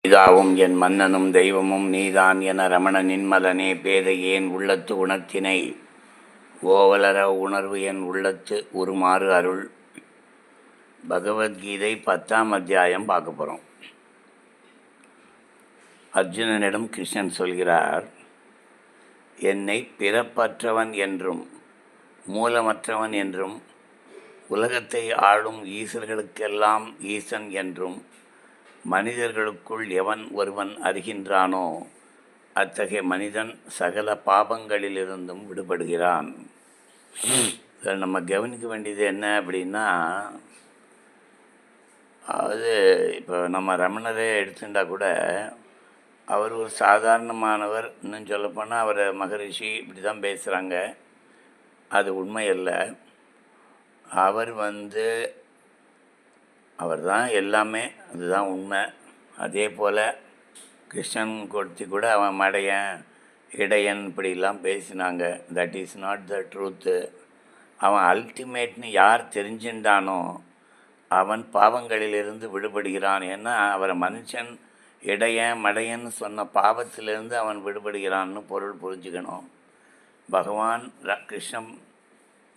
இதாவும் என் மன்னனும் தெய்வமும் நீதான் என ரமண நின்மலனே பேதை ஏன் உள்ளத்து உணர்த்தினை ஓவலர உணர்வு என் உள்ளத்து உருமாறு அருள். பகவத்கீதை 10ஆம் அத்தியாயம் பார்க்க போகிறோம். அர்ஜுனனிடம் கிருஷ்ணன் சொல்கிறார், என்னை பிறப்பற்றவன் என்றும் மூலமற்றவன் என்றும் உலகத்தை ஆளும் ஈசர்களுக்கெல்லாம் ஈசன் என்றும் மனிதர்களுக்குள் எவன் ஒருவன் அறிகின்றானோ அத்தகைய மனிதன் சகல பாபங்களிலிருந்தும் விடுபடுகிறான். இதில் நம்ம கவனிக்க வேண்டியது என்ன அப்படின்னா, அது இப்போ நம்ம ரமணரே எடுத்துட்டா கூட அவர் ஒரு சாதாரணமானவர். இன்னும் சொல்லப்போனால் அவர் மகரிஷி இப்படி தான் பேசுகிறாங்க, அது உண்மை அல்ல. அவர் தான் எல்லாமே, அதுதான் உண்மை. அதே போல் கிருஷ்ணன் கொடுத்தி கூட அவன் மடையன் இடையன் இப்படிலாம் பேசினாங்க. That is not the truth. அவன் அல்டிமேட்னு யார் தெரிஞ்சின்றானோ அவன் பாவங்களிலிருந்து விடுபடுகிறான். ஏன்னா அவரை மனுஷன் இடையன் மடையன்னு சொன்ன பாவத்திலிருந்து அவன் விடுபடுகிறான்னு பொருள் புரிஞ்சுக்கணும்.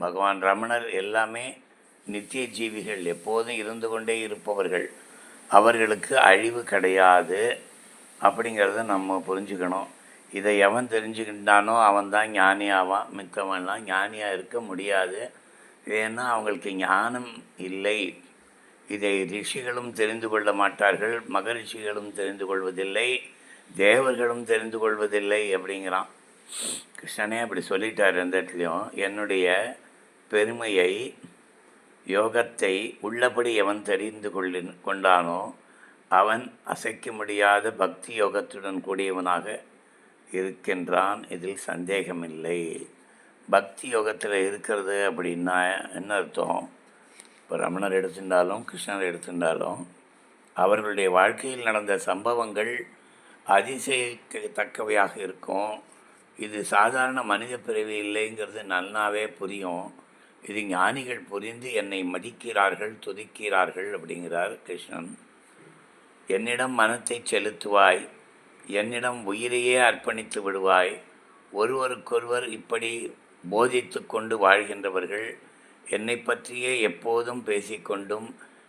பகவான் ரமணர் எல்லாமே நித்திய ஜீவிகள், எப்போதும் இருந்து கொண்டே இருப்பவர்கள். அவர்களுக்கு அழிவு கிடையாது அப்படிங்கிறத நம்ம புரிஞ்சுக்கணும். இதை எவன் தெரிஞ்சுக்கிட்டானோ அவன் தான் ஞானி ஆவான். மித்தவன்லாம் ஞானியாக இருக்க முடியாது. ஏன்னா அவங்களுக்கு ஞானம் இல்லை. இதை ரிஷிகளும் தெரிந்து கொள்ள மாட்டார்கள், மகரிஷிகளும் தெரிந்து கொள்வதில்லை, தேவர்களும் தெரிந்து கொள்வதில்லை அப்படிங்கிறான். கிருஷ்ணனே அப்படி சொல்லிட்டார் எந்த இடத்துலையும். என்னுடைய பெருமையை யோகத்தை உள்ளபடி எவன் தெரிந்து கொண்டானோ அவன் அசைக்க முடியாத பக்தி யோகத்துடன் கூடியவனாக இருக்கின்றான். இதில் சந்தேகமில்லை. பக்தி யோகத்தில் இருக்கிறது அப்படின்னா என்ன அர்த்தம்? இப்போ ரமணர் எடுத்துட்டாலும் கிருஷ்ணர் எடுத்துட்டாலும் அவர்களுடைய வாழ்க்கையில் நடந்த சம்பவங்கள் அதிசயிக்கத்தக்கவையாக இருக்கும். இது சாதாரண மனித பிறவி இல்லைங்கிறது நல்லாவே புரியும். இது ஞானிகள் புரிந்து என்னை மதிக்கிறார்கள், துதிக்கிறார்கள் அப்படிங்கிறார் கிருஷ்ணன். என்னிடம் மனத்தை செலுத்துவாய், என்னிடம் உயிரையே அர்ப்பணித்து விடுவாய். ஒருவருக்கொருவர் இப்படி போதித்து கொண்டு வாழ்கின்றவர்கள் என்னை பற்றியே எப்போதும் பேசிக்கொண்டும்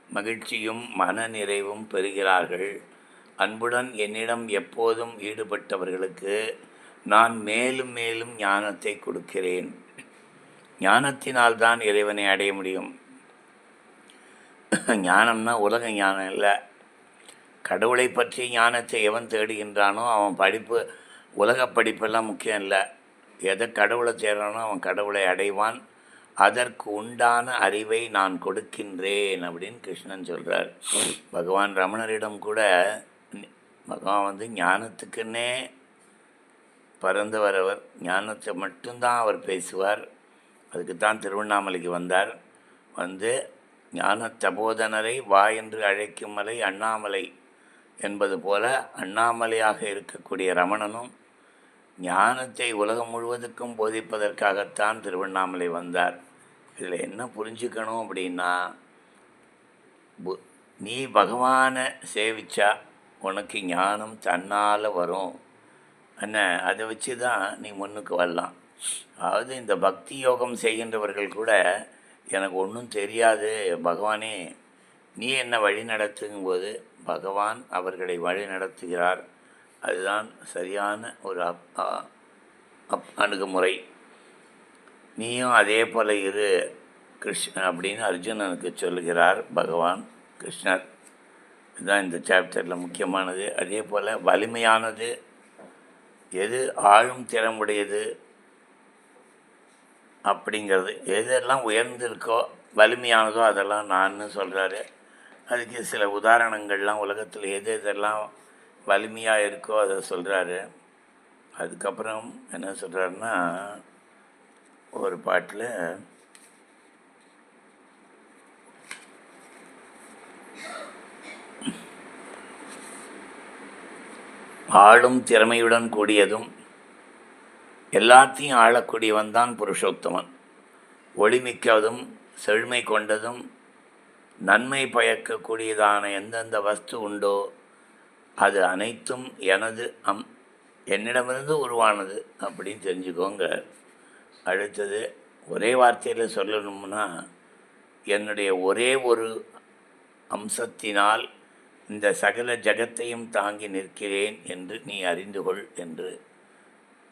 மகிழ்ச்சியும் மன நிறைவும் பெறுகிறார்கள். அன்புடன் என்னிடம் எப்போதும் ஈடுபட்டவர்களுக்கு நான் மேலும் மேலும் ஞானத்தை கொடுக்கிறேன். ஞானத்தினால்தான் இறைவனை அடைய முடியும். ஞானம்னா உலக ஞானம் இல்லை. கடவுளை பற்றி ஞானத்தை எவன் தேடுகின்றானோ அவன் படிப்பு, உலக படிப்பெல்லாம் முக்கியம் இல்லை. எதை கடவுளை தேடுறானோ அவன் கடவுளை அடைவான். அதற்கு உண்டான அறிவை நான் கொடுக்கின்றேன் அப்படின்னு கிருஷ்ணன் சொல்கிறார். பகவான் ரமணரிடம் கூட பகவான் ஞானத்துக்குன்னே பறந்தவர். அவர் ஞானத்தை மட்டும்தான் அவர் பேசுவார். அதுக்குத்தான் திருவண்ணாமலைக்கு வந்தார். ஞான தபோதனரை வா என்று அழைக்கும் மலை அண்ணாமலை என்பது போல அண்ணாமலையாக இருக்கக்கூடிய ரமணனும் ஞானத்தை உலகம் முழுவதுக்கும் போதிப்பதற்காகத்தான் திருவண்ணாமலை வந்தார். இதில் என்ன புரிஞ்சுக்கணும் அப்படின்னா, நீ பகவானை சேவிச்சா உனக்கு ஞானம் தன்னால் வரும். அதை வச்சு தான் நீ முன்னுக்கு வரலாம். அதாவது இந்த பக்தி யோகம் செய்கின்றவர்கள் கூட எனக்கு ஒன்றும் தெரியாது, பகவானே நீ என்ன வழி நடத்துங்கும்போது பகவான் அவர்களை வழி நடத்துகிறார். அதுதான் சரியான ஒரு அணுகுமுறை. நீயும் அதே போல் இரு கிருஷ்ணன் அப்படின்னு அர்ஜுனனுக்கு சொல்லுகிறார் பகவான் கிருஷ்ணர். இதுதான் இந்த சாப்டரில் முக்கியமானது. அதே போல் வலிமையானது எது, ஆழும் திறமுடையது அப்படிங்கிறது, எதெல்லாம் உயர்ந்திருக்கோ வலிமையானதோ அதெல்லாம் நான் சொல்கிறாரு. அதுக்கு சில உதாரணங்கள்லாம் உலகத்தில் எதெல்லாம் வலிமையாக இருக்கோ அதை சொல்கிறாரு. அதுக்கப்புறம் என்ன சொல்கிறாருன்னா, ஒரு பாட்டில் ஆளும் திறமையுடன் கூடியதும் எல்லாத்தையும் ஆளக்கூடியவன் தான் புருஷோத்தமன். ஒளிமிக்கதும் செழுமை கொண்டதும் நன்மை பயக்கக்கூடியதான எந்தெந்த வஸ்து உண்டோ அது அனைத்தும் என்னிடமிருந்து உருவானது அப்படின்னு தெரிஞ்சுக்கோங்க. அடுத்தது ஒரே வார்த்தையில் சொல்லணும்னா, என்னுடைய ஒரே ஒரு அம்சத்தினால் இந்த சகல ஜகத்தையும் தாங்கி நிற்கிறேன் என்று நீ அறிந்து கொள் என்று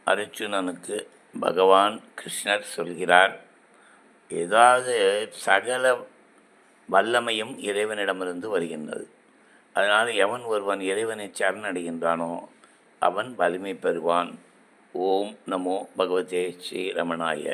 அர்ஜுனனுக்கு பகவான் கிருஷ்ணர் சொல்கிறார். ஏதாவது சகல வல்லமையும் இறைவனிடமிருந்து வருகின்றது. அதனால் எவன் ஒருவன் இறைவனை சரணடைகின்றானோ அவன் வலிமை பெறுவான். ஓம் நமோ பகவதே ஸ்ரீ ரமணாய.